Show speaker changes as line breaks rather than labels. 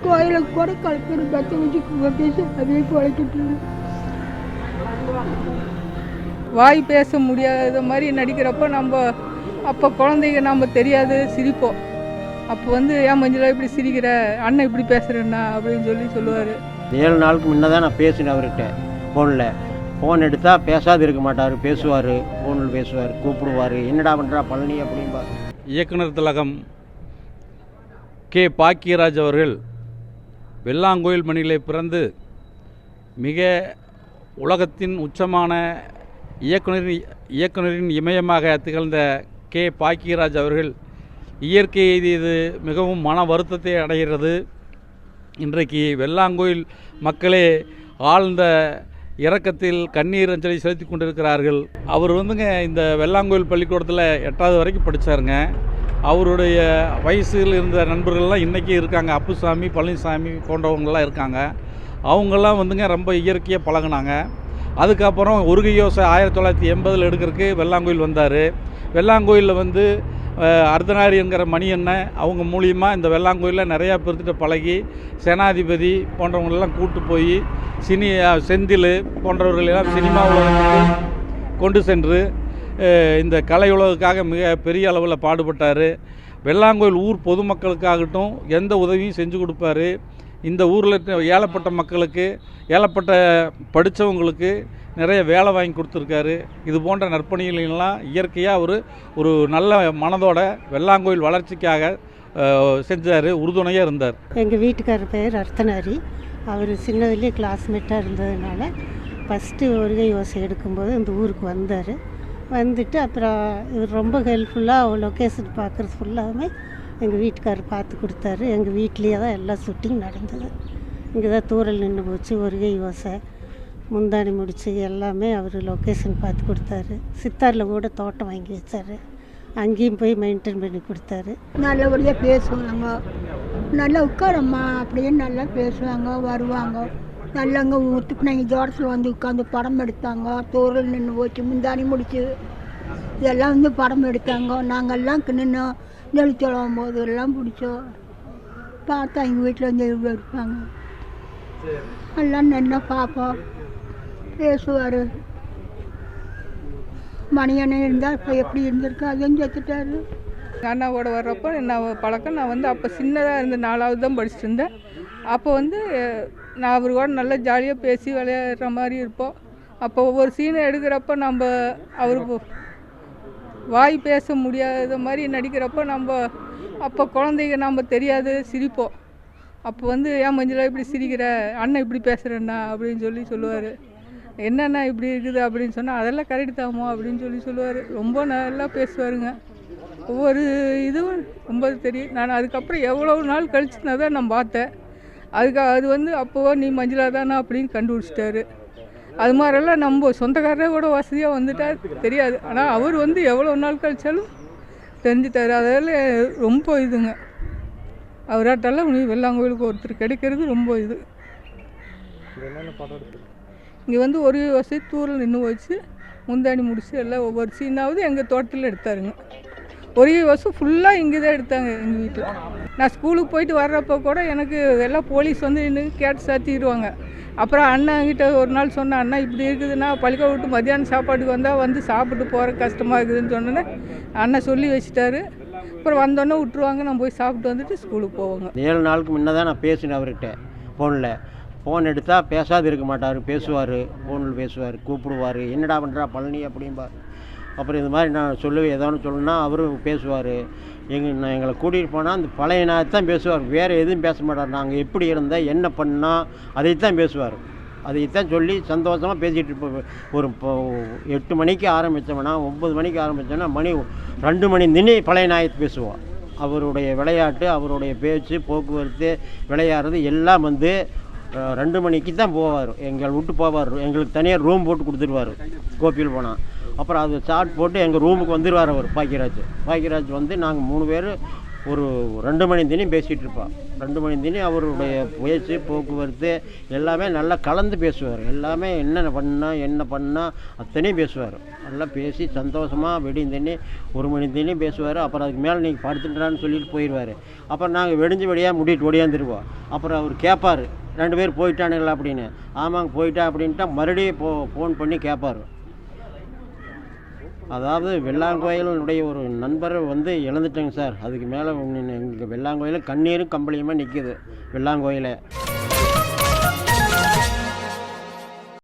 கோயிலுக்கு கூட கலக்கிற பச்சை வச்சு பேசி அதே குழைக்கிட்டு வாய் பேச முடியாத மாதிரி நடிக்கிறப்போ நம்ம அப்போ குழந்தைங்க நம்ம தெரியாது சிரிப்போம். அப்போ வந்து ஏன் மஞ்சளா இப்படி சிரிக்கிற, அண்ணன் இப்படி பேசுகிறேன்னா அப்படின்னு சொல்லுவார்.
7 நாளுக்கு முன்னே தான் நான் பேசினேன் அவர்கிட்ட ஃபோனில். ஃபோன் எடுத்தால் பேசாது இருக்க மாட்டார், பேசுவார், ஃபோனில் பேசுவார், கூப்பிடுவார், என்னடா பண்ணுறா பழனி அப்படிம்பார்.
இயக்குனர் திலகம் கே பாக்கியராஜ் அவர்கள் வெள்ளாங்கோயில் மணியிலே பிறந்து மிக உலகத்தின் உச்சமான இயக்குனரின் இமயமாக திகழ்ந்த கே பாக்கியராஜ் அவர்கள் இயற்கை எய்தியது மிகவும் மன வருத்தத்தை அடைகிறது. இன்றைக்கு வெள்ளாங்கோயில் மக்களே ஆழ்ந்த இரக்கத்தில் கண்ணீர் அஞ்சலி செலுத்தி கொண்டிருக்கிறார்கள். அவர் வந்துங்க இந்த வெள்ளாங்கோயில் பள்ளிக்கூடத்தில் 8வது வரைக்கும் படித்தாருங்க. அவருடைய வயசில் இருந்த நண்பர்கள்லாம் இன்றைக்கி இருக்காங்க. அப்புசாமி, பழனிசாமி போன்றவங்களாம் இருக்காங்க. அவங்கெல்லாம் வந்துங்க ரொம்ப இயற்கையாக பழகினாங்க. அதுக்கப்புறம் ஒருகையோசை 1980 எடுக்கிறதுக்கு வெள்ளாங்கோயில் வந்தார். வெள்ளாங்கோயிலில் வந்து அர்த்தநாரி என்கிற மணி அண்ணன் அவங்க மூலியமாக இந்த வெள்ளாங்கோயிலில் நிறையா பேர்த்திட்ட பழகி சேனாதிபதி போன்றவங்களெல்லாம் கூப்பிட்டு போய் செந்தில் போன்றவர்களெல்லாம் சினிமா உலகத்துக்கு கொண்டு சென்று இந்த கலை உலகுக்காக மிக பெரிய அளவில் பாடுபட்டார். வெள்ளாங்கோயில் ஊர் பொதுமக்களுக்காகட்டும் எந்த உதவியும் செஞ்சு கொடுப்பாரு. இந்த ஊரில் ஏழப்பட்ட மக்களுக்கு, ஏழப்பட்ட படித்தவங்களுக்கு நிறைய வேலை வாங்கி கொடுத்துருக்காரு. இது போன்ற நற்பணிகளெல்லாம் இயற்கையாக ஒரு நல்ல மனதோட வெள்ளாங்கோயில் வளர்ச்சிக்காக செஞ்சார், உறுதுணையாக இருந்தார்.
எங்கள் வீட்டுக்காரர் பேர் அர்த்தநாரி. அவர் சின்னதுலேயே கிளாஸ்மேட்டாக இருந்ததுனால ஃபஸ்ட்டு ஒருகை யோசை எடுக்கும்போது இந்த ஊருக்கு வந்தார். வந்துட்டு அப்புறம் இவர் ரொம்ப ஹெல்ப்ஃபுல்லாக லொக்கேஷன் பார்க்குறது ஃபுல்லாகவே எங்கள் வீட்டுக்காரர் பார்த்து கொடுத்தாரு. எங்கள் வீட்லேயே தான் எல்லா ஷூட்டிங் நடந்தது. இங்கே தான் தூரல் நின்று போச்சு, ஒருகை யோசை, முந்தாணி முடிச்சு எல்லாமே அவர் லொக்கேஷன் பார்த்து கொடுத்தாரு. சித்தாரில் கூட தோட்டம் வாங்கி வச்சார், அங்கேயும் போய் மெயின்டைன் பண்ணி கொடுத்தாரு.
நல்லபடியாக பேசுவாங்க, நல்லா உட்காரம்மா அப்படின்னு நல்லா பேசுவாங்க, வருவாங்க. நல்லங்க ஊற்றுக்குனாங்க தோட்டத்தில் வந்து உட்காந்து படம் எடுத்தாங்க. தூரல் நின்று போச்சு, முந்தாணி முடிச்சு இதெல்லாம் வந்து படம் எடுத்தாங்க. நாங்கள்லாம் நின்று நெளிச்சொல்லும் போது எல்லாம் பிடிச்சோம். பார்த்தா எங்கள் வீட்டில் வந்து எடுப்பாங்க. எல்லாம் நின்று பார்ப்போம், பேசுவார். மணியண்ணன் இருந்தால் இப்போ எப்படி இருந்திருக்கு, அதையும் செத்துட்டாரு.
அண்ணாவோட வர்றப்போ நான் பழக்கம். நான் வந்து அப்போ சின்னதாக இருந்த 4வது தான் படிச்சுட்டு இருந்தேன். அப்போ வந்து நான் அவர் கூட நல்லா ஜாலியாக பேசி விளையாடுற மாதிரி இருப்போம். அப்போ ஒவ்வொரு சீனை எடுக்கிறப்ப நம்ம அவருக்கு வாய் பேச முடியாத மாதிரி நடிக்கிறப்போ நம்ம அப்போ குழந்தைங்க நம்ம தெரியாது சிரிப்போம். அப்போ வந்து ஏன் மஞ்சளா இப்படி சிரிக்கிற, அண்ணன் இப்படி பேசுகிறேன்னா அப்படின்னு சொல்லுவார். என்னென்ன இப்படி இருக்குது அப்படின்னு சொன்னால் அதெல்லாம் கரெக்டு தாமோ அப்படின்னு சொல்லுவார். ரொம்ப நல்லா பேசுவாருங்க. ஒவ்வொரு இதுவும் ரொம்ப தெரியும். நான் அதுக்கப்புறம் எவ்வளோ நாள் கழிச்சுனா தான் நான் பார்த்தேன். அது வந்து அப்போவோ நீ மஞ்சளா தானே அப்படின்னு கண்டுபிடிச்சிட்டாரு. அது மாதிரிலாம் நம்ம சொந்தக்காரரே கூட வசதியாக வந்துட்டார் தெரியாது. ஆனால் அவர் வந்து எவ்வளோ நாள் கழிச்சாலும் தெரிஞ்சுட்டார். அதில் ரொம்ப இதுங்க. அவராட்டெல்லாம் நீ வெள்ளாங்கோயிலுக்கு ஒருத்தர் கிடைக்கிறது ரொம்ப இது. இங்கே வந்து ஒரு வசதி தூரில் நின்று வச்சு முந்தாணி முடிச்சு எல்லாம் ஒவ்வொரு சீனாவது எங்கள் தோட்டத்தில் எடுத்தாருங்க. ஒரே வருஷம் ஃபுல்லாக இங்கே தான் எடுத்தாங்க எங்கள் வீட்டில். நான் ஸ்கூலுக்கு போயிட்டு வர்றப்போ கூட எனக்கு எல்லாம் போலீஸ் வந்து நின்று கேட்டு சாத்திடுவாங்க. அப்புறம் அண்ணன்கிட்ட ஒரு நாள் சொன்னேன், அண்ணா இப்படி இருக்குதுன்னா பள்ளிக்கூடம் விட்டு மத்தியானம் சாப்பாட்டுக்கு வந்தால் வந்து சாப்பிட்டு போகிற கஷ்டமாக இருக்குதுன்னு சொன்னோன்னே அண்ணன் சொல்லி வச்சுட்டாரு. அப்புறம் வந்தோடனே விட்டுருவாங்க, நான் போய் சாப்பிட்டு வந்துட்டு ஸ்கூலுக்கு போவாங்க.
7 நாளுக்கு முன்னே தான் நான் பேசினேன் அவர்கிட்ட ஃபோனில். ஃபோன் எடுத்தால் பேசாது இருக்க மாட்டார், பேசுவார், ஃபோனில் பேசுவார், கூப்பிடுவார், என்னடா பண்ணுறா பழனி அப்படிம்பார். அப்புறம் இது மாதிரி நான் சொல்லுவேன், ஏதோ ஒன்று சொல்லணுன்னா அவரும் பேசுவார். எங்களை கூட்டிகிட்டு போனால் அந்த பழைய தான் பேசுவார், வேறு எதுவும் பேச மாட்டார். நாங்கள் எப்படி இருந்தேன், என்ன பண்ணால் அதைத்தான் பேசுவார். அதைத்தான் சொல்லி சந்தோஷமாக பேசிகிட்டு இருப்போம். ஒரு 8 மணிக்கு ஆரம்பித்தோம்னா 9 மணிக்கு ஆரம்பித்தோம்னா மணி 2 மணி நின்று பழைய நாயத்தை பேசுவோம். அவருடைய விளையாட்டு, அவருடைய பேச்சு, போக்குவரத்து, விளையாடுறது எல்லாம் வந்து 2 மணிக்கு தான் போவார். எங்களை விட்டு போவார். எங்களுக்கு தனியாக ரூம் போட்டு கொடுத்துருவார் கோபியில் போனால். அப்புறம் அது சாட் போட்டு எங்கள் ரூமுக்கு வந்துடுவார் அவர் பாக்கியராஜ் வந்து நாங்கள் 3 பேர் ஒரு 2 மணி தினம் பேசிகிட்டு இருப்பாள். 2 மணி தினம் அவருடைய பேச்சு போக்குவரத்து எல்லாமே நல்லா கலந்து பேசுவார். எல்லாமே என்ன பண்ணால் அத்தனையும் பேசுவார். நல்லா பேசி சந்தோஷமாக விடிந்தண்ணி 1 மணி தினம் பேசுவார். அப்புறம் அதுக்கு மேலே நீங்கள் படுத்துட்டான்னு சொல்லிட்டு போயிடுவார். அப்புறம் நாங்கள் வெடியாக முடிட்டு ஓடியாந்துருவோம். அப்புறம் அவர் கேட்பார், 2 பேர் போயிட்டானுங்களா அப்படின்னு. ஆமாங்க போயிட்டா அப்படின்ட்டா மறுபடியும் ஃபோன் பண்ணி கேட்பார். அதாவது வெள்ளாங்கோயிலுடைய ஒரு நண்பரை இழந்துட்டேங்க சார். அதுக்கு மேலே எங்களுக்கு வெள்ளாங்கோயில் கண்ணீரும் கம்பளியுமாக நிற்கிது வெள்ளாங்கோயில.